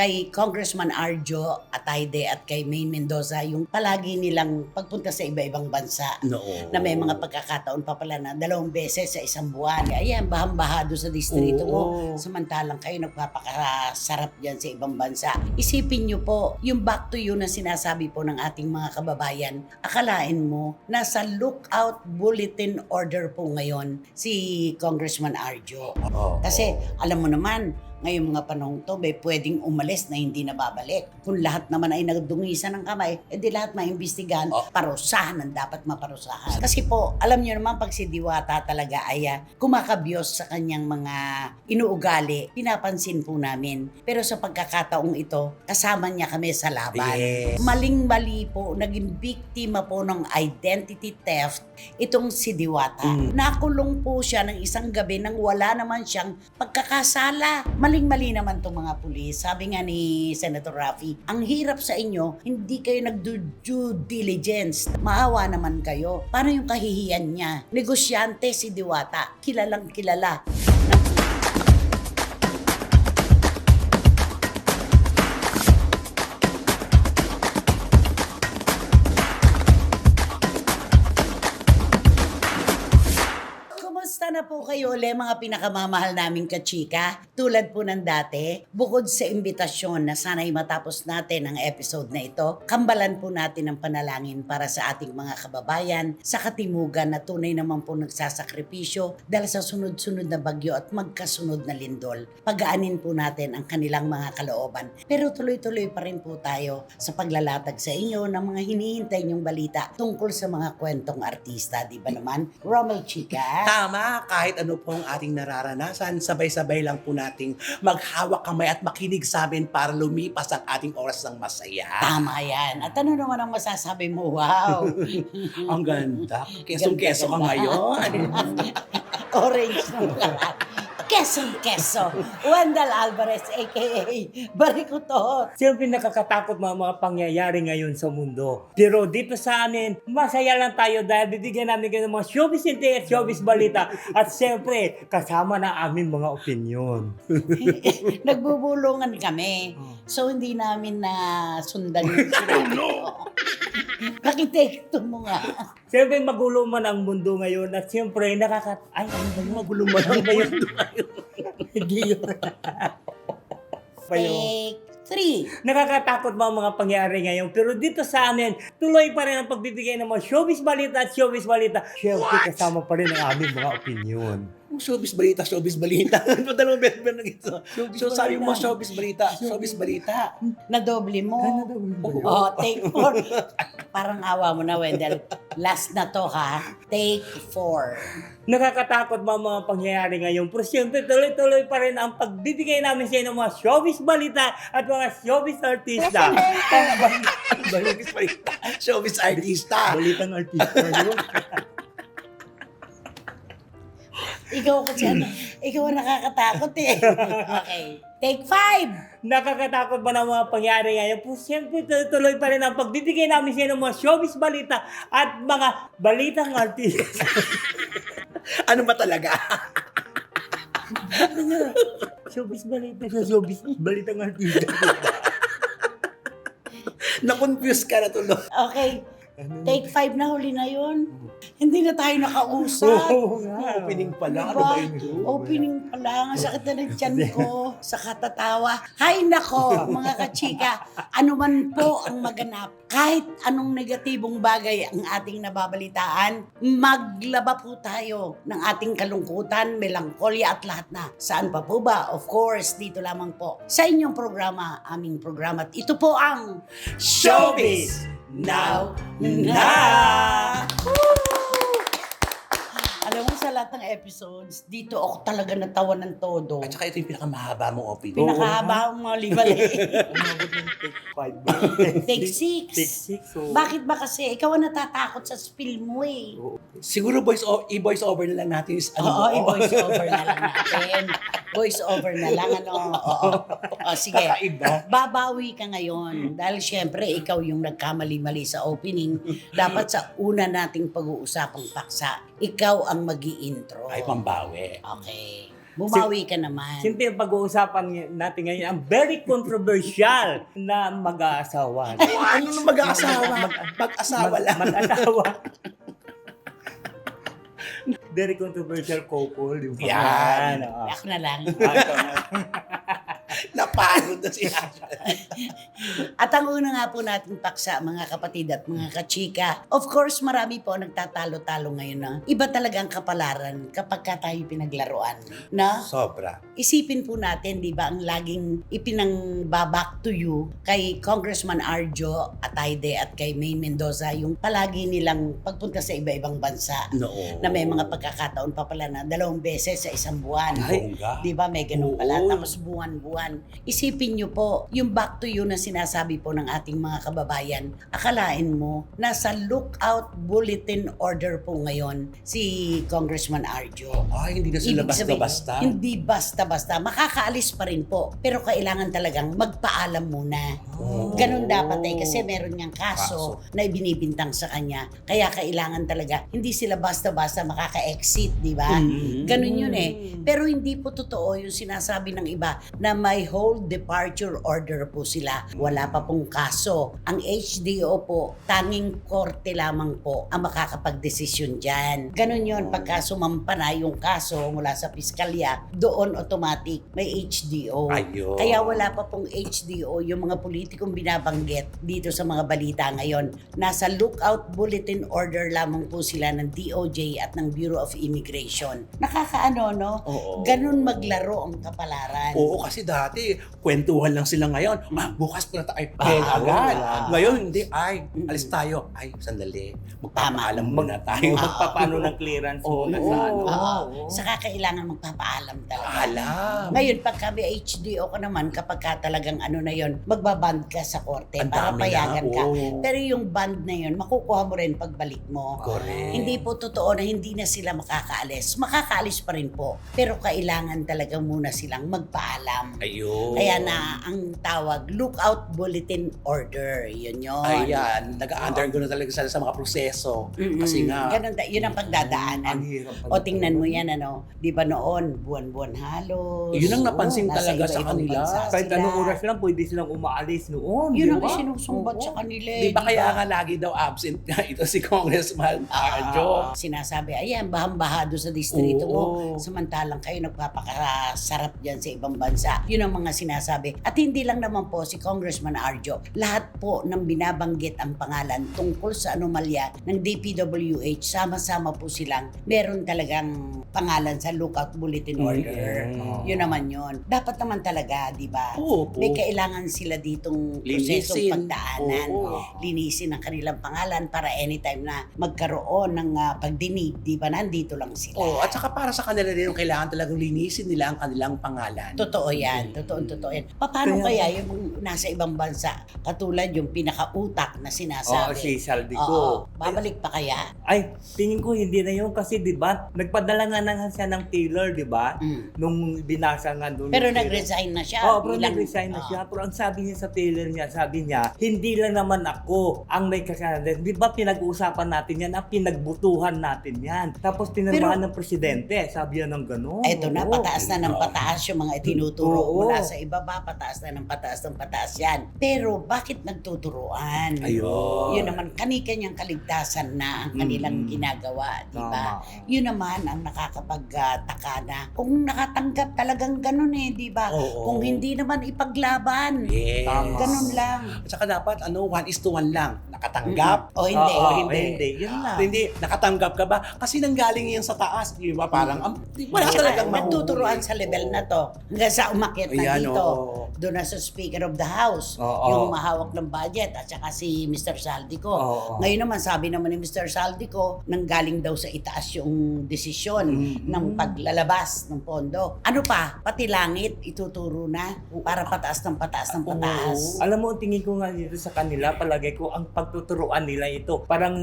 kay Congressman Arjo Atayde at kay May Mendoza yung palagi nilang pagpunta sa iba-ibang bansa. Na may mga pagkakataon pa pala na 2 beses sa isang buwan. Ayan, bahang-baha doon sa distrito mo. Samantalang kayo nagpapakasarap dyan sa ibang bansa. Isipin nyo po, yung back to you na sinasabi po ng ating mga kababayan, akalain mo, nasa lookout bulletin order po ngayon si Congressman Arjo. Kasi alam mo naman, ngayong mga panahon to, may pwedeng umalis na hindi na babalik. Kung lahat naman ay nagdungisa ng kamay, edi lahat maimbestigahan, parusahan ang dapat maparusahan. Kasi po, alam niyo naman pag si Diwata talaga ay kumakabyos sa kanyang mga inuugali, pinapansin po namin. Pero sa pagkakataong ito, kasama niya kami sa laban. Maling-mali po, naging biktima po ng identity theft itong si Diwata. Nakulong po siya ng isang gabi nang wala naman siyang pagkakasala. Maling-mali naman itong mga pulis. Sabi nga ni Senator Raffy, ang hirap sa inyo, hindi kayo nag-due diligence. Maawa naman kayo. Paano yung kahihiyan niya? Negosyante si Diwata. Kilalang kilala. Kumusta na po kayo ulit mga pinakamamahal naming kachika? Tulad po ng dati, bukod sa imbitasyon na sana'y matapos natin ang episode na ito, kambalan po natin ang panalangin para sa ating mga kababayan sa katimugan na tunay naman po nagsasakripisyo dahil sa sunod-sunod na bagyo at magkasunod na lindol. Pagaanin po natin ang kanilang mga kalooban. Pero tuloy-tuloy pa rin po tayo sa paglalatag sa inyo ng mga hinihintay niyong balita tungkol sa mga kwentong artista. Di ba naman, Romel Chika? Tama, kahit ano po ang ating nararanasan, sabay-sabay lang po nating maghawak kamay at makinig sa amin para lumipas ang ating oras ng masaya. Tama yan. At ano naman ang masasabi mo? Wow! Ang ganda. Kesong-keso ka ngayon. Orange na lahat. Kesong-keso. Wendell Alvarez, a.k.a. Barikutot. Siyempre nakakatakot mga pangyayari ngayon sa mundo. Pero dito sa amin, masaya lang tayo dahil bibigyan namin kayo ng mga showbiz hindi at showbiz balita. At siyempre, kasama na aming mga opinion. Nagbubulungan kami. So, hindi namin na sundan yung sinabi ko. Pakitekto mo nga. Siyempre, magulo man ang mundo ngayon at siyempre, Ay, ano ba yun? Magulo man ang mundo. Hindi yun. Take 3. Nakakatakot mga pangyayari ngayon. Pero dito sa amin, tuloy pa rin ang pagbibigay ng mga showbiz balita at showbiz balita. Siyempre, kasama pa rin ang aming mga opinion. Showbiz balita, showbiz balita. Dalawang beses na ito. So sabi mo, showbiz balita, showbiz balita. Nadoble mo. Oh, take 4. Parang awa mo na, Wendell. Last na to, ha? Take 4. Nakakatakot mga pangyayari ngayon. Pero siyempre, tuloy-tuloy pa rin ang pagbibigay namin sa inyo ng mga showbiz balita at mga showbiz artista. Showbiz balita, showbiz artista. Balitang artista yun. Ikaw kasi ikaw ang nakakatakot eh. Okay. Take 5. Nakakatakot ba ng mga pangyayari ngayon? Po, siyempre, tuloy pa rin ang pagbibigay namin sa inyo ng mga showbiz balita at mga balitang artista. Ano ba talaga? Showbiz balita sa showbiz balitang artista. Na-confuse ka na tuloy. Okay. Take 5 na, huli na yun. Hindi na tayo nakausap. Opening pa lang. Diba? Ano ba yun? Opening pa lang. Ang sakit na ng tiyan ko sa katatawa. Hay nako, mga kachika. Ano man po ang maganap. Kahit anong negatibong bagay ang ating nababalitaan, maglaba po tayo ng ating kalungkutan, melangkolya at lahat na. Saan pa po ba? Of course, dito lamang po sa inyong programa, aming programa. At ito po ang Showbiz Now Na! Alam mo, sa lahat ng episodes, dito ako talaga natawa ng todo. At saka ito yung pinakamahaba mong opening. Pinakahaba ang mga libali. Umabot ng Take take 5. 6. Take 6. So, Bakit ba kasi? Ikaw ang natatakot sa spill mo eh. Siguro i-voice over na lang natin. Oo, i-voice over na lang natin. Voice over na lang, ano. Oo. O, sige. Kakaiba. Babawi ka ngayon. Dahil syempre, ikaw yung nagkamali-mali sa opening. Dapat sa una nating pag-uusapang paksa, ikaw ang mag-i-intro. Ay, pambawi. Okay. Bumawi ka naman. Siyempre, ang pag-uusapan natin ngayon ang very controversial na mag-aasawa. Ano nung mag-aasawa? Mag-asawa lang. Mag-asawa. Very controversial couple, di ba? Yan. Oo. Ako na lang. Ito na. Napagod na si Asha. At ang una nga po nating paksa, mga kapatid at mga kachika, of course, marami po nagtatalo-talo ngayon na iba talagang kapalaran kapag ka tayo pinaglaruan. Na Sobra. isipin po natin, di ba, ang laging ipinangbaback to you kay Congressman Arjo Atayde at kay May Mendoza, yung palagi nilang pagpunta sa iba-ibang bansa. Oo. Na may mga pagkakataon pa pala na 2 beses sa isang buwan. Bongga. Di ba, may ganun pala. Oo. Tapos buwan-buwan. Isipin nyo po, yung back to you na sinasabi po ng ating mga kababayan, akalain mo, nasa lookout bulletin order po ngayon si Congressman Arjo. Ay, hindi na sila Ibig sabihin, basta-basta. Hindi basta-basta. Makakaalis pa rin po. Pero kailangan talagang magpaalam muna. Oo. Ganun dapat kasi meron niyang kaso na ibinibintang sa kanya. Kaya kailangan talaga, hindi sila basta-basta makaka-exit, di ba? Mm. Ganun yun eh. Pero hindi po totoo yung sinasabi ng iba na may whole departure order po sila. Wala pa pong kaso. Ang HDO po, tanging korte lamang po ang makakapag-desisyon dyan. Ganun yun, pagka sumampa na yung kaso mula sa piskalya, doon automatic may HDO. Ayun. Kaya wala pa pong HDO yung mga politikong binabanggit dito sa mga balita ngayon. Nasa lookout bulletin order lamang po sila ng DOJ at ng Bureau of Immigration. Nakakaano, no? Oo. Ganun maglaro ang kapalaran. Oo, kasi dati, kwentuhan lang sila ngayon. Bukas po na tayo. Kaya Ah, agad. wala. Ngayon, hindi. Ay, alis tayo. Ay, sandali. Magpapaalam muna tayo. Magpapaano ng clearance Oo. muna sa ano. Oo. Saka kailangan magpapaalam talaga. Alam. Ngayon, pagka may HDO ka naman, kapag ka talagang ano na yon, magbaband ka sa korte Ang para dami payagan na, ka. oo. Pero yung band na yon, makukuha mo rin pagbalik mo. Correct. Hindi po totoo na hindi na sila makakaalis. Makakaalis pa rin po. Pero kailangan talaga muna silang magpaalam. Ayun. Kaya na ang tawag, lookout bulletin order. Yun yun. Ayan, nag-undergo na talaga sila sa mga proseso. Mm-mm. Kasi nga, Ganun, yun ang pagdadaanan. Ang hirap. O tingnan mo yan, ano, di ba noon, buwan-buwan halos. Yun ang napansin Nasa talaga sa iba-ibang kanila. bansa Kahit sila. anong oras lang, pwede silang umaalis noon. Yun di ang ba? sinusumbat Oo. sa kanila. di ba kaya nga lagi daw absent nga ito si Congressman Arjo? Sinasabi, ayan, bahang-baha doon sa distrito mo. Oo. Samantalang kayo nagpapakasarap dyan sa ibang bansa. Yun ang mga sinasabi. At hindi lang naman po si Congressman Arjo. Lahat po ng binabanggit ang pangalan tungkol sa anomalya ng DPWH, sama-sama po silang meron talagang pangalan sa lookout bulletin order. Mm. Yun naman yun. Dapat naman talaga, di ba? Oo. May kailangan sila ditong prosesong Linisin. pagdaanan. Oo. Linisin ang kanilang pangalan para anytime na magkaroon ng pagdinig, di ba, nandito lang sila. Oh, at saka para sa kanila rin, kailangan talagang linisin nila ang kanilang pangalan. Totoo yan. Totoo yan. Paano kaya yung nasa ibang bansa, katulad yung pinakautak na Oo, sinasabi? si Saldi Oo. ko. Babalik pa kaya? Ay, tingin ko hindi na yun kasi 'di ba? Nagpadala nga na siya ng Taylor, 'di ba? Mm. Nung binasa nga doon. Pero yung Taylor. nag-resign na siya. Oo, pero bilang- nag-resign na Oo. siya. Pero ang sabi niya sa Taylor niya, sabi niya, hindi lang naman ako ang may kasalanan. Di ba pinag-uusapan natin yan, ang pinagbutuhan natin yan. Tapos pinirmahan ng presidente, sabi niya ng gano'n. Eto na, Oo. pataas na ng pataas yung mga itinuturo Oo. mula sa ibaba, pataas na ng pataas yan. Pero bakit nagtuturuan? Ayun. Yun naman, kani-kanyang kaligtasan na ang kanilang ginagawa, di ba? Tama. Yun naman ang nakakapagtaka na kung nakatanggap talagang ganun di ba? Oo. Kung hindi naman ipaglaban, Yes. Tama. ganun lang. At saka dapat, 1:1 lang. Nakatanggap. O hindi. Oo, hindi. Yun lang. Hindi, nakatanggap ka ba? Kasi nanggaling yan sa taas, di ba? Parang, wala At saka talagang nagtuturuan mahuhuli. sa level na to. Hanggang sa umakyat na Ayan, dito. oo. Doon na sa Speaker of the House. Oo. Yung mahawak ng budget at saka si Mr. Saldico. Oo. Ngayon naman, sabi naman ni Mr. Saldico, nanggaling daw sa itaas yung desisyon ng paglalabas ng pondo. Ano pa? Pati langit, ituturo na para pataas ng pataas ng pataas. Alam mo, ang tingin ko nga dito sa kanila, palagay ko, ang pagtuturuan nila ito, parang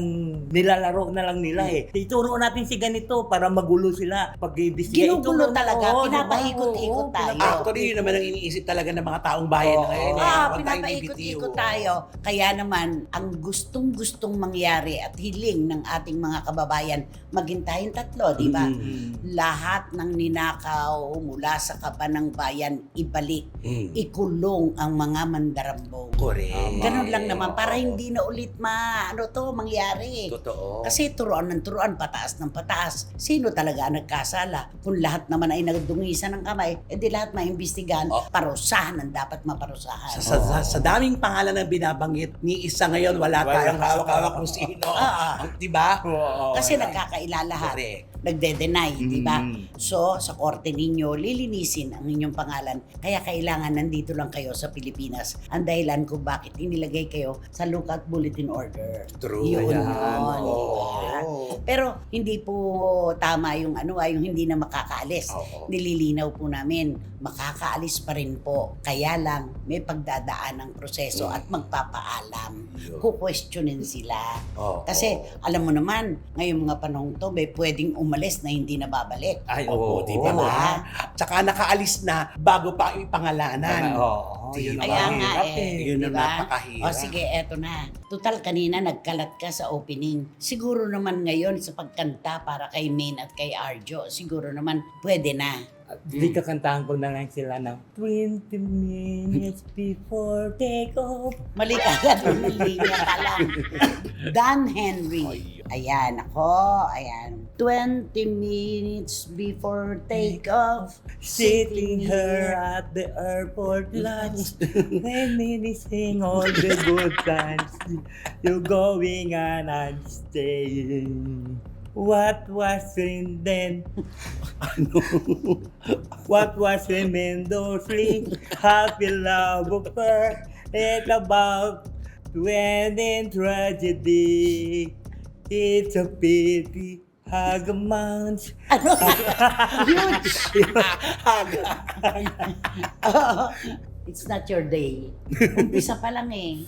nilalaro na lang nila Ituro natin si ganito para magulo sila. Pag-ibisiya, Ginugulo talaga. Pinapaikot-ikot tayo. Actually, yun naman ang iniisip talaga ng mga taong bayan na ngayon. Huwag tayong Pinapaikot-ikot bibitiw. tayo. Kaya naman, ang gustong-gustong mangyari at hiling ng ating mga kababayan, maging tayong tatlo, di ba? lahat ng ninakaw mula sa kaban ng bayan, ibalik, ikulong ang mga mandarambong. Correct. Ganun lang naman, para hindi na ulit mangyari. Totoo. Kasi turuan ng turuan, pataas ng pataas. Sino talaga ang nagkasala? Kung lahat naman ay nagdungisan ng kamay, edi lahat maimbestigahan, parusahan ang dapat maparusahan. Sa daming pangalan na binabanggit, ni isa ngayon wala tayong hawak-hawak kung sino. Di ba? Kasi nagkakaila lahat. Correct. Nagde-deny, di ba? So, sa korte ninyo, lilinisin ang inyong pangalan. Kaya kailangan nandito lang kayo sa Pilipinas. Ang dahilan kung bakit inilagay kayo sa Lookout Bulletin Order. True. Yun. Ayan. Oo. Pero hindi po tama yung yung hindi na makakaalis. Oo. Nililinaw po namin, makakaalis pa rin po. Kaya lang, may pagdadaan ng proseso at magpapaalam. Kukwestiyonin sila. Kasi, alam mo naman, ngayong mga panahon to, may pwedeng umalis na hindi na babalik. Ay, Oo, di ba? Diba? Tsaka nakaalis na bago pa ipangalanan. Oo. Diba? Kaya nga Yun ang diba? napakahirap. O sige, eto na. Total kanina nagkalat ka sa opening. Siguro naman ngayon sa pagkanta para kay Main at kay Arjo, siguro naman pwede na. Di kakantahan ko na lang sila ng 20 minutes before take off. Mali ka agad, linya ka lang. Dan Henry. Ayan, ayan. 20 minutes before take off. Sitting her at the airport lounge, reminiscing all the good times. You're going and I'm staying. What was in then? What was remembersly happy love of her? It's about wedding tragedy. It's a pity. Hug amounts. Ano? Huge! It's not your day. Umpisa pa lang eh.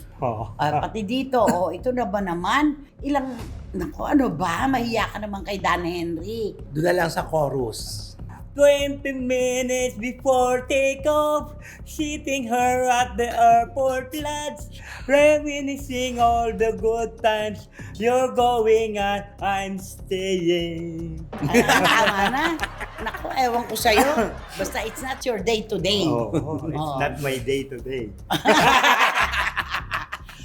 Pati dito, ito na ba naman? Ano ba? Mahiya ka naman kay Dan Henry. Doon na lang sa chorus. 20 minutes before takeoff, sitting her at the airport lodge, reminiscing all the good times. You're going and I'm staying. Tama na. Naku, ewan ko sa'yo. Basta it's not your day today. It's not my day today.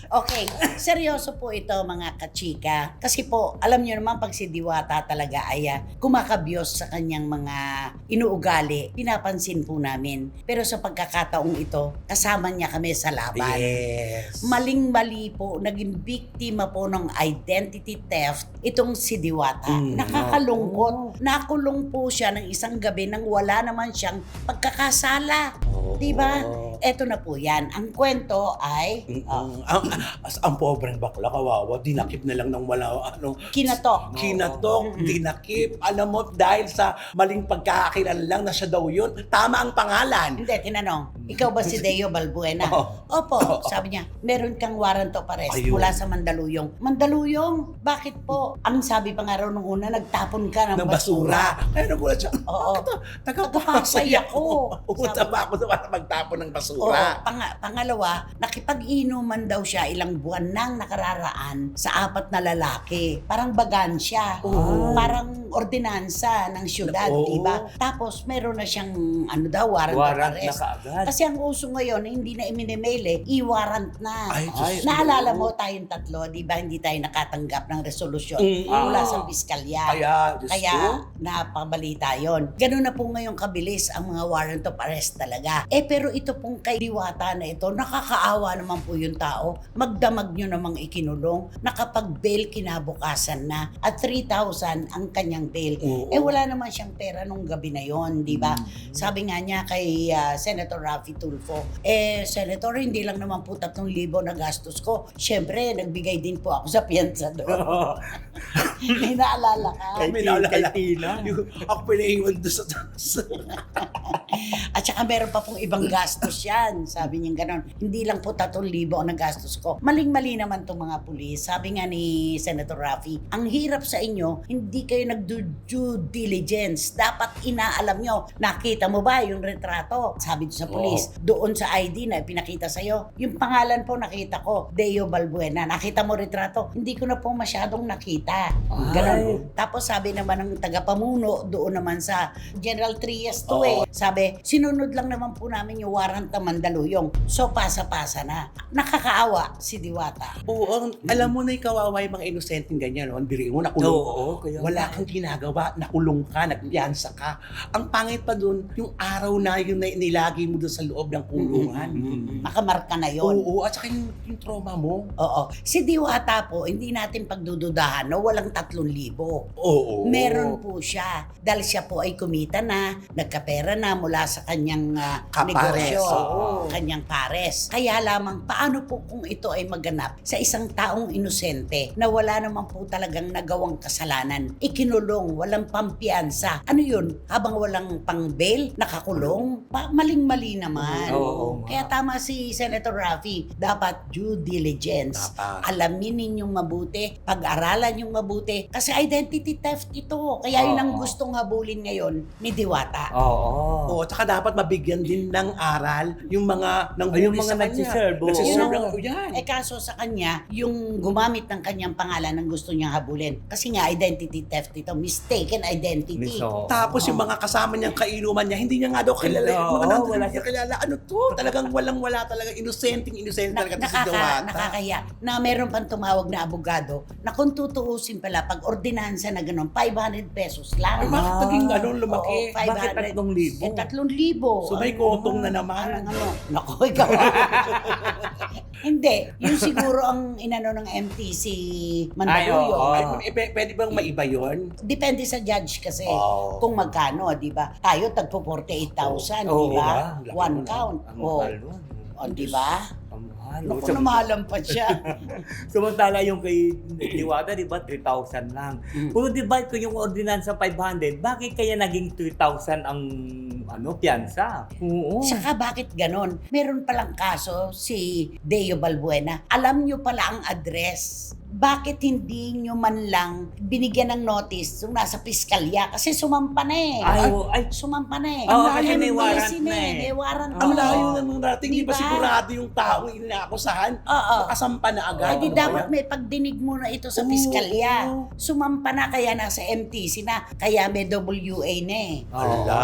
Okay, seryoso po ito mga kachika. Kasi po, alam niyo naman pag si Diwata talaga ay kumakabyos sa kanyang mga inuugali, pinapansin po namin. Pero sa pagkakataong ito, kasama niya kami sa laban. Yes. Maling-mali po, naging biktima po ng identity theft itong si Diwata. Nakakalungkot. Nakulong po siya ng isang gabi nang wala naman siyang pagkakasala. Diba? Eto na po yan. Ang kwento ay Ang pobreng bakla, kawawa, dinakip na lang ng wala, kinatok. Dinakip. Alam mo, dahil sa maling pagkakakilala lang na siya daw yun, tama ang pangalan. Hindi, tinanong, ikaw ba si Deo Balbuena? Opo, sabi niya, meron kang warrant of arrest Ayun. mula sa Mandaluyong. Mandaluyong? Bakit po? Ang sabi pa nga raw nung una, nagtapon ka ng basura. Kaya nagulat siya, Oo. Tagapasay ako. Pumunta pa ako para magtapon ng Oo, basura. pangalawa, nakipag-inuman daw siya ilang buwan nang nakararaan sa 4 na lalaki. Parang bagansya. Parang ordinansa ng syudad, Oo. diba? Tapos meron na siyang warrant of Warrant na arrest. kaagad. Kasi ang uso ngayon, hindi na iminemail i-warrant na. Ay, Diyos ko. Naalala mo tayong tatlo, di ba hindi tayo nakatanggap ng resolusyon mula sa piskalya. Diyos ko. Kaya napabalita yon. Ganun na po ngayong kabilis ang mga warrant of arrest talaga. Pero ito pong kay Diwata na ito, nakakaawa naman po yung tao. Magdamag nyo namang ikinulong. Nakapag-bail kinabukasan na. At 3,000 ang kanyang bail. Oo. Wala naman siyang pera nung gabi na yon, di ba? Sabi nga niya kay Senator Raffy Tulfo, Senator, hindi lang naman po 3,000 na gastos ko. Siyempre, nagbigay din po ako sa piyansa doon. May naalala ka? May naalala. Kay Tina. Ako pinaingon doon sa At saka meron pa pong ibang gastos yan. Sabi niya ganon. Hindi lang po 3,000 ang nagastos ko. Maling-mali naman itong mga pulis. Sabi nga ni Senator Raffy, ang hirap sa inyo, hindi kayo nag-due diligence. Dapat inaalam nyo. Nakita mo ba yung retrato? Sabi sa pulis, doon sa ID na pinakita sa'yo. Yung pangalan po nakita ko, Deo Balbuena. Nakita mo retrato? Hindi ko na po masyadong nakita. Ganon. Tapos sabi naman ng tagapamuno, doon naman sa General Trias to Sabi, sinunod lang naman po namin yung warrant ng Mandaluyong. So, pasa-pasa na. Nakakaawa si Diwata. Oo, alam mo na yung kawawa yung mga inosenteng ganyan, no? Diri mo, nakulong. Oo, kaya Wala kang ginagawa, nakulong ka, nagpiyansa ka. Ang pangit pa dun, yung araw na yung nilagi mo dun sa loob ng kulungan. Makamarka na yon. Oo, at saka yung trauma mo. Oo. Si Diwata po, hindi natin pagdududahan, no? Walang 3,000. Oo. Meron po siya. Dahil siya po ay kumita na, nagkapera na mula sa kanyang Kapares. negosyo. Oo. Kanyang pares. Kaya lamang, paano po kung ito ay maganap sa isang taong inosente na wala naman po talagang nagawang kasalanan? Ikinulong, walang pampiyansa. Ano yun? Habang walang pang-bail, nakakulong? Maling-mali naman. Oo. Kaya tama si Senator Raffy, dapat due diligence. Dapat. Alamin ninyong mabuti, pag-aralan yung mabuti. Kasi identity theft ito. Kaya yun ang gustong habulin ngayon ni Diwata. Oo. Oo, at saka dapat mabigyan din ng aral yung mga Yung nanghuli mga sa kanya. nagsiserve, oo. Nagsiserve Yun ng yan. Eh kaso sa kanya, yung gumamit ng kanyang pangalan ang gusto niyang habulin. Kasi nga identity theft ito, mistaken identity. Tapos yung mga kasama niyang kainuman niya, hindi niya nga daw kilala. Yung mga Oo, nandun, wala hindi niya kilala. Ano to? Talagang walang-wala talaga. Innocent talaga to si Diwata. Nakakaya na meron pang tumawag na abogado na kung tutuusin pala pag ordinansa na gano'n, 500 pesos lang. Ay, bakit naging ganun lumaki? Oo, 500. Bakit 3,000? Eh, 3,000. So may kotong na naman. Parang ano, naku, ikaw. Hindi, yun siguro ang inano ng MTC Mandaluyong. oo. Ay, pwede bang maiba yun? Depende sa judge kasi Oh. kung magkano, di ba? Tayo tagpo 48,000, Oo, di ba? laki One mo na. count. Ang Oh, mahal nun. di ba? Ang mahal. Naku, namahalan pa siya. Samantala yung kay Diwata, di ba, 3,000 lang. Kung di ba kung yung ordinansa 500, bakit kaya naging 3,000 ang piyansa? Oo. Saka bakit ganon? Meron palang kaso si Deo Balbuena. Alam nyo pala ang address. Bakit hindi nyo man lang binigyan ng notice yung nasa piskalya? Kasi sumampa na eh. Ay, Sumampa na eh. Oo, Ang kasi layo may ng warrant policy na eh. May warrant Ang na. layo naman natin, di ba Diba? sigurado yung taong inaakusahan? Oo. Nakasampa na agad. Ay di Ano dapat kaya? may pagdinig muna ito sa Oo, piskalya. oo. Sumampa na kaya nasa MTC na. Kaya may WA na eh. Ala,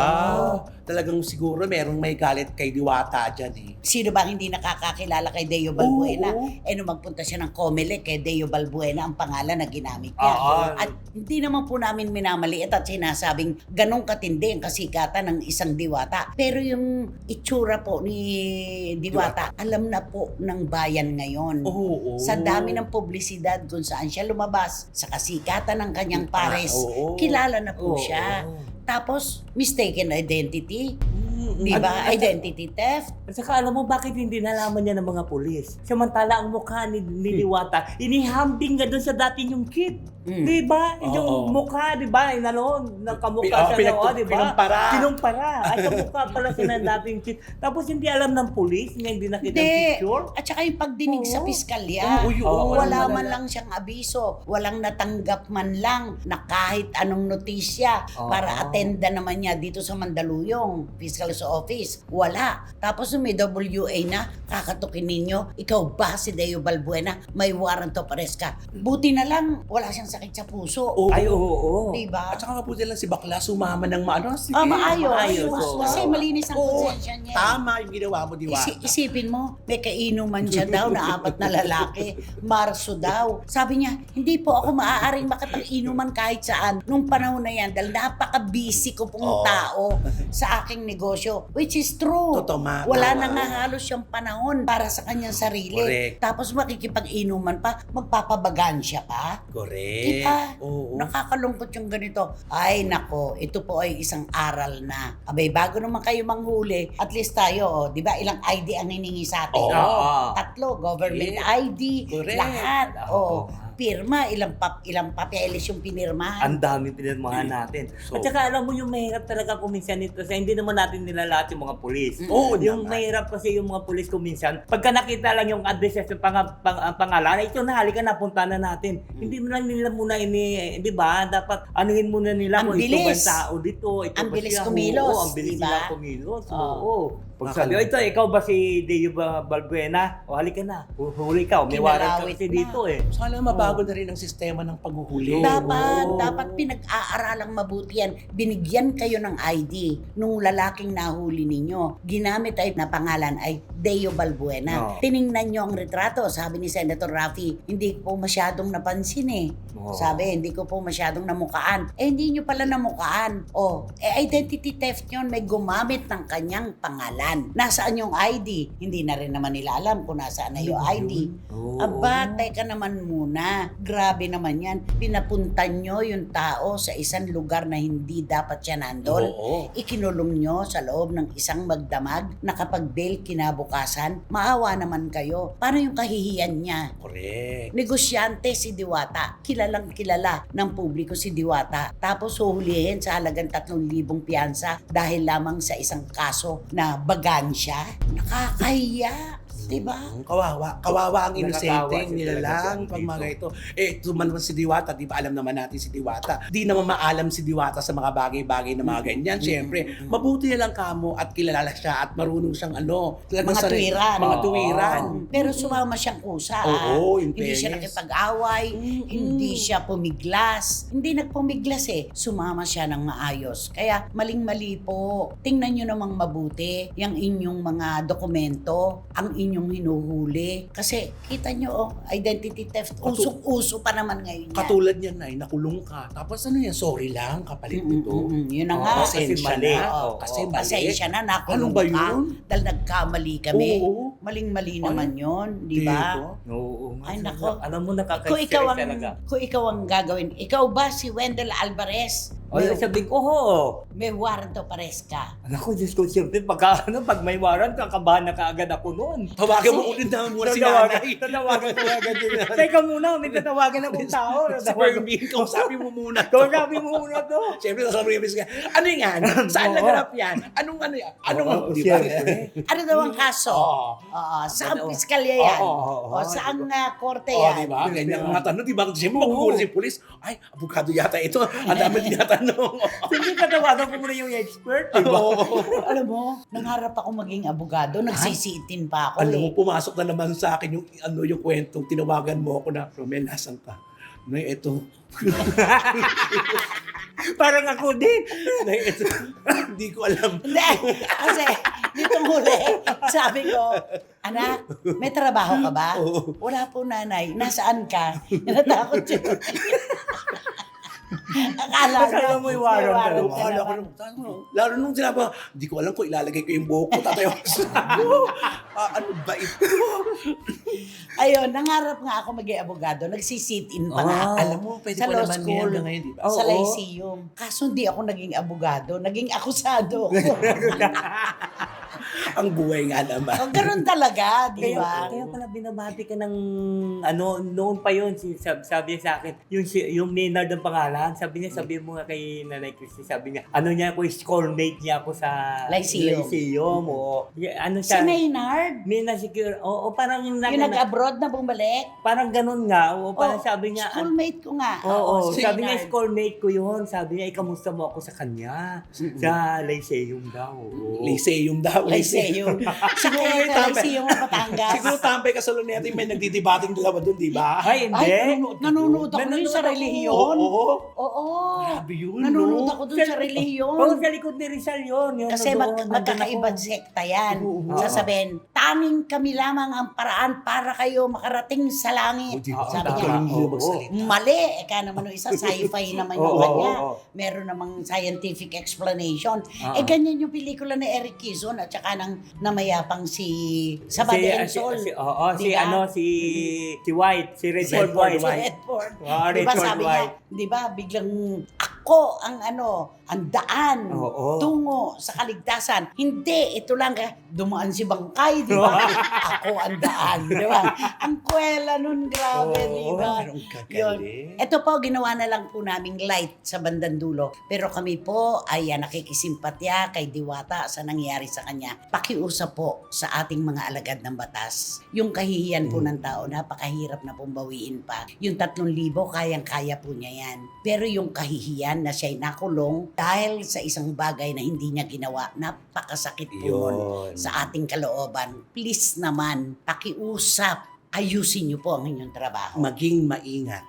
talagang siguro merong may galit kay Diwata dyan eh. Sino ba hindi nakakakilala kay Deo Balbuena? Oo. Nung magpunta siya ng Comelec kay Deo Balbuena, ang pangalan na ginamit niya. Oo. At hindi naman po namin minamaliit at sinasabing ganong katindi ang kasikatan ng isang Diwata. Pero yung itsura po ni Diwata, alam na po ng bayan ngayon. Oo. Sa dami ng publisidad kung saan siya lumabas, sa kasikatan ng kanyang pares, Oo. kilala na po Oo. siya. Tapos, mistaken identity. Di Ano, ba? Identity theft. At saka alam mo bakit hindi nalaman niya ng mga pulis? Samantala ang mukha ni Diwata, inihambing nga doon sa dati yung kit. Di ba? Yung mukha, di ba? Nakamukha siya na, di ba? Kinumpara. At sa mukha pala siya ng dating kit. Tapos hindi alam ng pulis, hindi nakita ng Hindi. picture. At saka yung pagdinig sa Oo. piskalya, Oo, yun. wala Wala man lang siyang abiso, walang natanggap man lang na kahit anong notisya Oo. para attenda naman niya dito sa Mandaluyong Fiscal's Office. Wala. Tapos nung may WA na, kakatukin ninyo, ikaw ba si Deo Balbuena? May warrant of arrest ka. Buti na lang, wala siyang sakit sa puso. Oo. Ay, oo. Diba? At saka nga po lang si Bakla sumama ng maano. Sige. Maayos. maayos, Oo. oo. Kasi malinis ang Oo. konsensya niya. Tama yung ginawa mo, Diwata. Isipin mo, may kainuman siya daw na 4 na lalaki. Marso daw. Sabi niya, hindi po ako maaaring makapag-inuman kahit saan nung panahon na yan dahil napaka-busy ko pong Oo. tao sa aking negosyo. Which is true. Totoo, ma. Wala Tama. na nga halos yung panahon para sa kanyang sarili. Correct. Tapos makikipag-inuman pa, magpapabagansya pa. Correct. Diba? Oo. Nakakalungkot yung ganito. Ay nako, ito po ay isang aral na. Abay, bago naman kayo manghuli, at least tayo, di ba, ilang ID ang hiningi sa atin? Oo. 3, government Yeah. ID, Correct. lahat. Oo. pagpirma, ilang papeles yung pinirmahan. Ang daming pinirmahan natin. So- At saka alam mo yung mahirap talaga kuminsan nito kasi hindi naman natin nilalahat yung mga pulis. Oo Yung naman. mahirap kasi yung mga pulis kuminsan, pagka nakita lang yung address sa pangalan, ito na, halika na, punta na natin. Hindi mo lang nila muna di ba? Dapat anuhin muna nila Ang kung ito ba bilis. yung tao dito. Ito Ang ba bilis siya? kumilos, Oo, ang bilis di ba? nila kumilos. Oo. Oo. Pag sabi, ito, ikaw ba si Deo Balbuena? O halika na, huli ka. May warrant ka Kinalawit kasi na. dito eh. Sana mabago na rin ang sistema ng paghuhuli. Dapat pinag-aaralang mabuti yan. Binigyan kayo ng ID nung lalaking nahuli ninyo. Ginamit ay na pangalan ay Deo Balbuena. Oo. Tiningnan nyo ang retrato. Sabi ni Senator Raffy, hindi ko masyadong napansin eh. Oo. Sabi, hindi ko po masyadong namukaan. Hindi nyo pala namukaan. Identity theft yun. May gumamit ng kanyang pangalan. Nasaan yung ID? Hindi na rin naman nila alam kung nasaan na yung ID. Oo. Aba, teka naman muna. Grabe naman yan. Pinapuntan nyo yung tao sa isang lugar na hindi dapat siya nandol. Oo. Ikinulong nyo sa loob ng isang magdamag na kapag bail kinabukasan, maawa naman kayo. Paano yung kahihiyan niya? Correct. Negosyante si Diwata. Kilalang kilala ng publiko si Diwata. Tapos huhulihin sa halagang 3,000 piyansa dahil lamang sa isang kaso na bagansya. Nakakahiya. Diba? Kawawa ang inosente Nakakawa nila talaga lang siya pag dito. mga ito. Ito man naman si Diwata, di ba alam naman natin si Diwata. Di naman maalam si Diwata sa mga bagay-bagay na mga ganyan. Siyempre, mabuti na lang kamo at kilala siya at marunong siyang talagang Mga tuwiran. Mga tuwiran. Pero sumama siyang kusa. Oo, in Hindi siya fairness. nakipag-away, hindi siya pumiglas. Hindi nagpumiglas eh. Sumama siya ng maayos. Kaya maling-mali po. Tingnan nyo namang mabuti yung inyong mga dokumento, ang inyong hinuhuli. Kasi kita nyo, identity theft, usok-uso pa naman ngayon yan. Katulad niyan ay nakulong ka. Tapos ano yan, sorry lang, kapalit nito. Yun na Oo, nga. kasi Pasensya mali. na. Oo, Kasi oo. mali. Pasensya na, nakulong Ano ba ka. yun? Dahil nagkamali kami. Oo. Maling-mali naman yun, di ba? Dito. Oo. Ay, nga. nako. Alam mo, Kung nakaka-stress ikaw talaga. ang gagawin, ikaw ba si Wendell Alvarez? O, sabihin ko, oo. May warrant of arrest ka. Ako, Diyos ko, siyempre, pag may warrant, kakabahan na kaagad ako noon. Tawagan mo ulit naman muna si nanay. Tatawagan ko agad yun. Teka muna, may tatawagan akong tao. Si Fermin, kausapin mo muna. Kausapin mo muna to. Siyempre, sasabihin mo siya, ano yan? Saan Oo. naganap yan? Anong ano yan? Anong Oo, di ba? siyempre. Ano daw ang kaso? Oo. Saan Oo. piskalya yan? Oo. O saan korte Oh, yan? di ba? Ganyan ang mga tanong, di ba? Siyempre, magkukulit si pulis. Ay, abogado yata ito. Ang dami tinatanong. Hindi, tatawagan ko muna yung expert, di ba? Alam mo, nangarap ako maging abogado, nagsisitin pa ako Alam mo, eh. pumasok na naman sa akin yung kwentong tinawagan mo ako na, Romel, nasan ka? Nay, ito. Parang ako din. Nay, ito. Hindi ko alam. Hindi, kasi ditong huli, sabi ko, anak, may trabaho ka ba? Oo. Wala po nanay, nasaan ka? Natakot siya. Akala mo yung warrant may talaga. ka Akala ko naman. lalo nung sinabi, hindi ko alam kung ilalagay ko yung buhok ko, tatayo ako sa ano ba ito? Ayun, nangarap nga ako maging abogado. Nagsisit-in pa nga. Alam mo, pwede Sa pa law naman school. yan hanggang ngayon, di ba? Oo. Sa Lyceum. Kaso hindi ako naging abogado. Naging akusado. Ang buhay nga naman. O, ganun talaga, di ba? Kaya pala binabati ka ng noon pa yun, sabi niya sa akin, yung Maynard ang pangalan, sabi mo nga kay Nanay Christy, sabi niya, ano niya ako, schoolmate niya ako sa Lyceum. o ano Si siya, Maynard, Maynard secure, o parang yung yung nag-abroad na bumalik. parang ganun nga, o parang Oh, sabi niya, schoolmate ko nga. Oo, si sabi niya, Maynard. schoolmate ko yun. Sabi niya, ikamusta mo ako sa kanya. Sa Lyceum daw. Oo. Lyceum daw. Lyceum. Sa Siguro kaya may ka tambay. Lyceum ang Batangas. Siguro tambay ka sa Luneta, may nagdidibating dalawa doon, di ba? Ay, hindi. Ay, nanonood ako dun sa Nanonood ako. relihiyon. Oo. Oo. Grabe yun, Nanonood no? ako dun sa relihiyon. Oo, sa likod ni Rizal yun. Yun, Kasi nandun magkakaibang ako. sekta yan. Oo. Sasabihin, tanging kami lamang ang paraan para kayo makarating sa langit. O, di ba? Sabi Ang niya, galing niyo Oo. magsalita. mali. Eka naman yung isa, sci-fi naman yung Oo, kanya. oo. Meron namang scientific explanation. Oo. Ganyan yung pelikula ni Eric Kison at saka ng namayapang si Sabado and Sol. Si Diba? si White, si Redford Redford White. Si Edward. Ah, Di ba Redford sabi niya, White. di ba biglang ako ang ang daan Oo. tungo sa kaligtasan. Hindi, ito lang, dumaan si Bangkay, di ba? Ako ang daan, di ba? Ang kwela nun, grabe, Oo. di ba? Pero ang gagaling. Yun. Ito po, ginawa na lang po naming light sa bandang dulo. Pero kami po ay nakikisimpatya kay Diwata sa nangyari sa kanya. Pakiusap po sa ating mga alagad ng batas. Yung kahihiyan po ng tao, napakahirap na pong bawiin pa. Yung 3,000, kayang-kaya po niya yan. Pero yung kahihiyan na siya'y nakulong dahil sa isang bagay na hindi niya ginawa, napakasakit po nun Yun. sa ating kalooban. Please naman, pakiusap. Ayusin niyo po ang inyong trabaho. Maging maingat.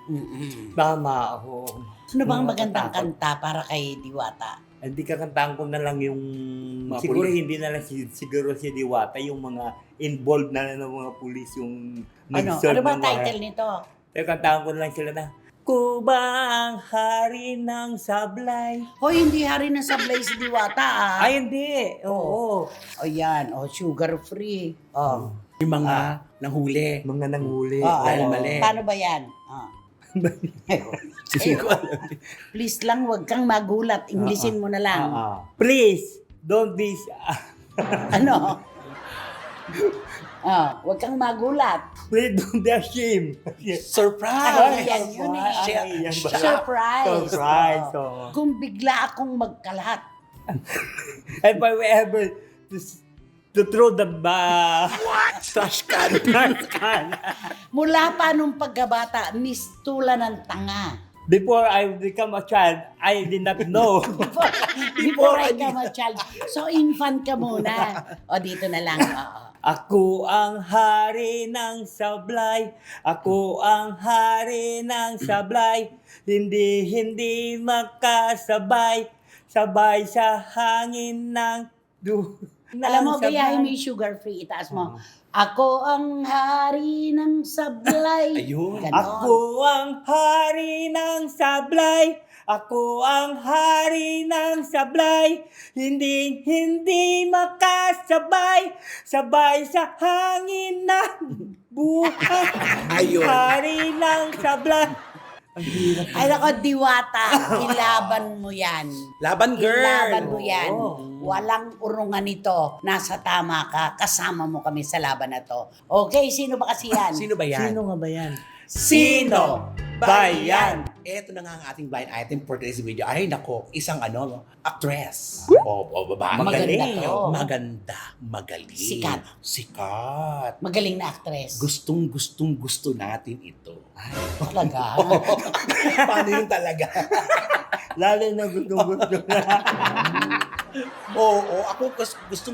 Tama ako. Ano bang Mga magandang katakot. kanta para kay Diwata? Hindi kakantahan ko na lang yung Mga siguro pulis. hindi na lang siguro si Diwata yung mga involved na ng mga pulis yung Ano nag-solve ba ng mga- title nito? Pero kantahan ko na lang sila na Kuba ang hari ng sablay. Hoy, hindi hari na sablay si Diwata ah. Ay, hindi. Oo. O yan, sugar free. Oh. Yung mga nanghuli. Mga nanghuli. Dahil Oo. mali. Paano ba yan? Hindi ko alam. Please lang, wag kang magulat. Inglesin mo na lang. Please, don't be... Ano? Wag kang magulat. Please don't be ashamed. Surprise! Ay, yan, yun eh. Ay, yan ba? Surprise. Surprise. Oo. Oo. Kung bigla akong magkalat. If I were ever to throw the Trash can. Mula pa nung pagkabata, mistula ng tanga. Before I become a child, I did not know. Before I become a child. So, infant ka muna. O, dito na lang. Oo. Ako ang hari ng sablay. Ako ang hari ng sablay. Hindi makasabay. Sabay sa hangin ng Alam mo, sablay. gayahin mo yung sugar free. Itaas mo. Ako ang hari ng sablay. Ayun. Ganon. Ako ang hari ng sablay. Ako ang hari ng sablay. Hindi makasabay. Sabay sa hangin ng buhay. Ayun. Hari ng sablay. Ay, nako, Diwata. Ilaban mo yan. Laban, girl. Ilaban mo yan. Oo. Walang urungan nito. Nasa tama ka. Kasama mo kami sa laban na to. Okay, sino ba kasi yan? Sino ba yan? Sino nga ba yan? Sino ba yan? Ito na nga ang ating blind item for today's video. Ay, nako, isang actress. Babae. Maganda to. Maganda. Magaling. Sikat. Sikat. Magaling na actress. Gusto natin ito. Talaga. Paano yun talaga? Lalo na gusto na. Oo, ako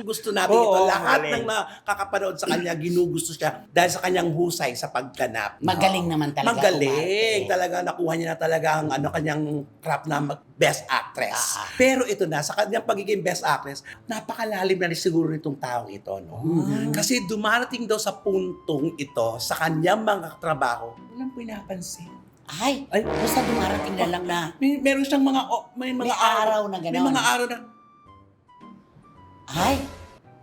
gusto natin Oo, ito. Lahat magaling. ng nakakapanood sa kanya, ginugusto siya dahil sa kanyang husay sa pagganap. Magaling naman talaga. Magaling. umarte. Talaga nakuha niya na talaga ang kanyang craft na best actress. Pero ito na, sa kanyang pagiging best actress, napakalalim na rin siguro nitong taong ito. No? Kasi dumarating daw sa puntong ito, sa kanyang mga trabaho, walang pinapansin. Ay, basta dumarating na lang na Meron siyang may may araw na May gano'n. mga araw na Ay,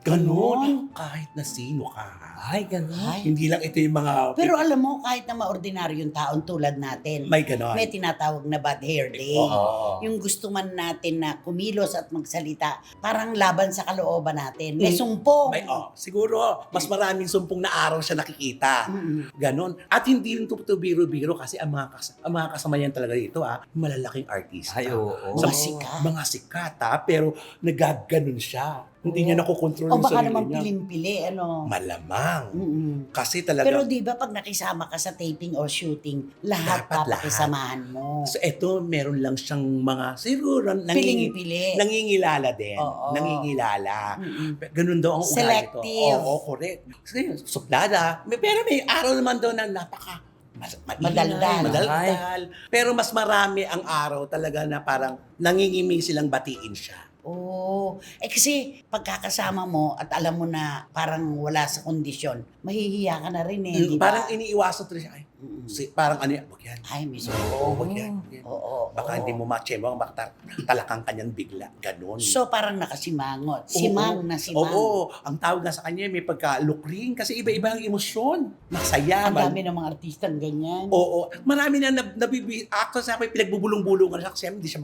gano'n. Kahit na sino ka. Ay, ganun. ay. Hindi lang ito yung mga... Pero alam mo, kahit na maordinaryong taon tulad natin, may gano'n. may tinatawag na bad hair day. Oo. Yung gusto man natin na kumilos at magsalita, parang laban sa kalooban natin. May sumpong. Siguro, mas maraming sumpong na araw siya nakikita. Ganon. At hindi rin ito biro-biro kasi ang mga kasama niyan talaga dito, malalaking artista. Ay, oo. Mga sikat. Mga sikat, pero nagaganon siya. Hindi niya nakokontrol O yung baka sarili naman niya. pilim-pili, ano. Malamang. Mm-mm. Kasi talaga... Pero di ba pag nakisama ka sa taping or shooting, lahat Dapat papakisamahan mo. So eto, meron lang siyang mga, siguro, Piling-pili. nangingilala din. Oo. Nangingilala. Mm-mm. Ganun daw ang ugali ito. Selective. Oo, correct. Kasi suplada. Pero may araw naman daw na napaka Madaldal. Madaldal. Pero mas marami ang araw talaga na parang nangingimi silang batiin siya. Oo. Kasi pagkakasama mo at alam mo na parang wala sa kondisyon, mahihiya ka na rin eh, di ba? Parang iniiwasan to siya. Ay, Mm-mm. Parang ano yan, wag yan. Ay, miss. Oo, wag yan. Oo. Baka hindi mo ma-chemo, baka talakang kanyan bigla. Ganon. So, parang nakasimangot. Simang na simang. Oo, ang tawag nga sa kanya may pagka-lukring kasi iba-iba ang emosyon. Masaya. Ang dami ng mga artistang ganyan. Oo, marami na actors na may pinagbubulong-bulungan siya kasi hindi siya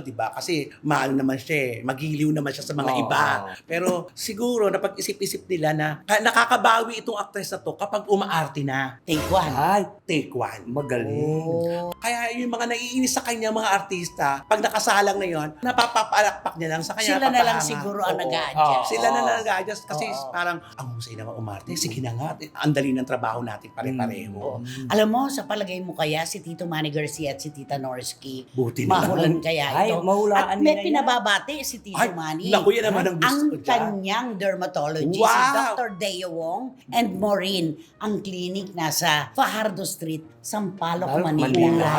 di ba? Kasi maano naman siya, magiliw naman siya sa mga iba. Pero siguro napag-isip-isip nila na nakakabawi itong actress na to kapag umaarte na. Take one. Ay, Take one. magaling. Oh. Kaya yung mga naiinis sa kanya mga artista, pag nakasalang na yon, napapapalakpak niya lang sa kanya. Sila na lang papahanga. siguro ang Oo. nag-a-adjust. Sila na nag-adjust kasi Oo. parang, ang husay naman umarte, sige na nga, ang dali ng trabaho natin pare-pareho. Oo. Alam mo, sa palagay mo kaya si Tito Manny Garcia at si Tita Norsky, Buti na mahulan lang. kaya Ay, ito. mahulaan At may nila yan. pinababati si Tito Ay, Manny. naku, yan naman ang gusto Ang ko dyan. kanyang dermatologist, si Wow! Dr. Deo Wong and Maureen, ang clinic nasa Fajardo Street, Sampaloc, Manila. Manila.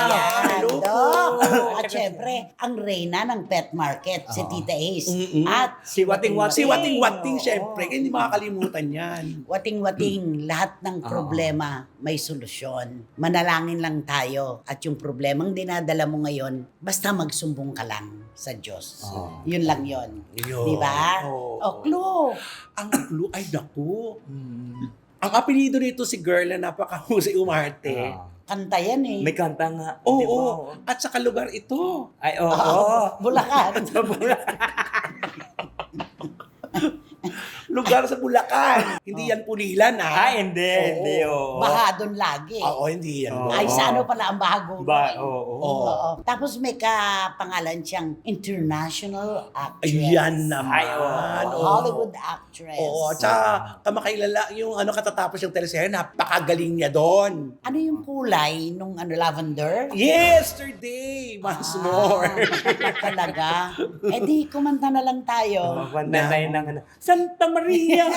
Ayan, Hello po. Dok. At syempre, ang reyna ng pet market, si Tita Ace. Mm-mm. At Si Wating-Wating. Si Wating-Wating, Oo. syempre, hindi makakalimutan yan. wating-wating, lahat ng problema may solusyon. Manalangin lang tayo at yung problemang dinadala mo ngayon, basta magsumbong ka lang sa Diyos. Oo. Yun lang yun. Yun. Di ba? Oo. O, clue. Ang clue, ay naku. Ang apelido nito si girl na napakahusay umarte. Kanta yan eh. May kanta nga. Oo, di ba? at sa lugar ito. Ay, oo. Bulacan. Lugar sa Bulacan. Hindi yan Pulilan, ha? Ay, hindi, oo. Baha doon lagi. Oo, hindi yan. Oo. Ay, sa ano pala ang bahago? Oo. Oo. Tapos may kapangalan siyang international actress. Ayan naman. Ay, oo. Hollywood actress. Oo, tsaka kamakilala yung katatapos yung teleserye, napakagaling niya doon. Ano yung kulay nung lavender? Yesterday, once more. Talaga. Eh di, kumanta na lang tayo. Kanta tayo ng ano, Santa Maria.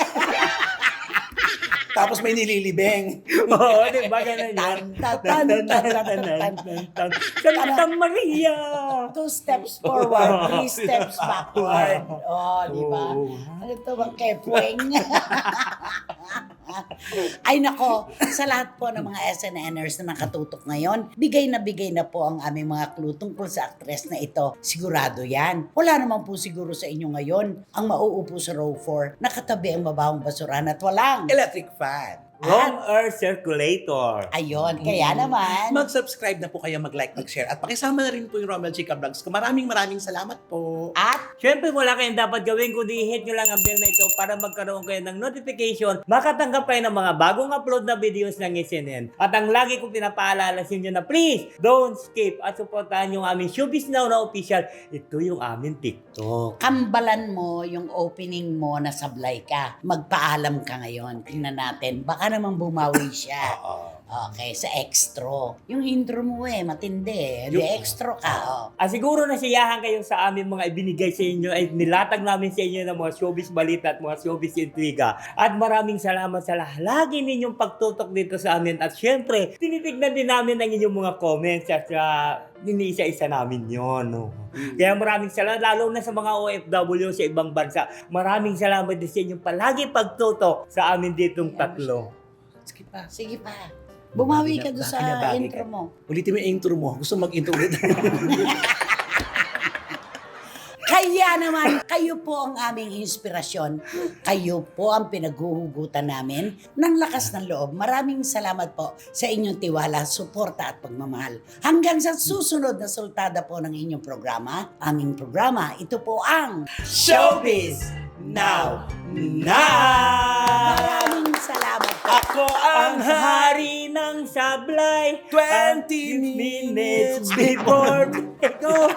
Tapos may nililibeng. Oo, di ba ganun yun? Santa Maria. 2 steps forward, 3 steps backward. Oh, di ba? Oo. Ano to bang kepweng? Ay nako, sa lahat po ng mga SNNers na nakatutok ngayon, bigay na po ang aming mga clue tungkol sa actress na ito. Sigurado yan. Wala naman po siguro sa inyo ngayon ang mauupo sa row 4, nakatabi ang mabahong basurahan at walang. Electric fan. Wrong air circulator. Ayun, kaya naman. Mag-subscribe na po kayo, mag-like, mag-share. At pakisama na rin po yung Romel Chica Vlogs. Maraming salamat po. At Siyempre, wala kayong dapat gawin kundi hit nyo lang ang bell na ito para magkaroon kayo ng notification, makatanggap kayo ng mga bagong upload na videos ng SNN. At ang lagi kong pinapaalala sa inyo na please, don't skip at supportahan yung aming Showbiz Now na official. Ito yung aming TikTok. kambalan mo yung opening mo na sablay ka. Magpaalam ka ngayon. Tingnan natin. Baka naman bumawi siya. Okay, sa extra. Yung intro mo matindi. Di extra ka. Siguro nasiyahan kayo sa aming mga ibinigay sa inyo ay nilatag namin sa inyo ng mga showbiz balita at mga showbiz intriga. At maraming salamat sa lagi ninyong pagtutok dito sa amin. At syempre, tinitignan din namin ang inyong mga comments at niniisa-isa namin yon. No? Kaya maraming salamat, lalo na sa mga OFW sa ibang bansa. Maraming salamat din sa inyong palagi pagtutok sa amin ditong tatlo. Sige pa. Sige pa. Bumawi ka doon sa Binabagi intro ka. mo. Ulitin mo yung intro mo. Gusto mag-intro ulit. Kaya naman, kayo po ang aming inspirasyon. Kayo po ang pinaghuhugutan namin ng lakas ng loob. Maraming salamat po sa inyong tiwala, suporta at pagmamahal. Hanggang sa susunod na sultada po ng inyong programa, aming programa, ito po ang Showbiz Now! Maraming salamat po. Ako Ang hari ng sablay 20 minutes before. Ito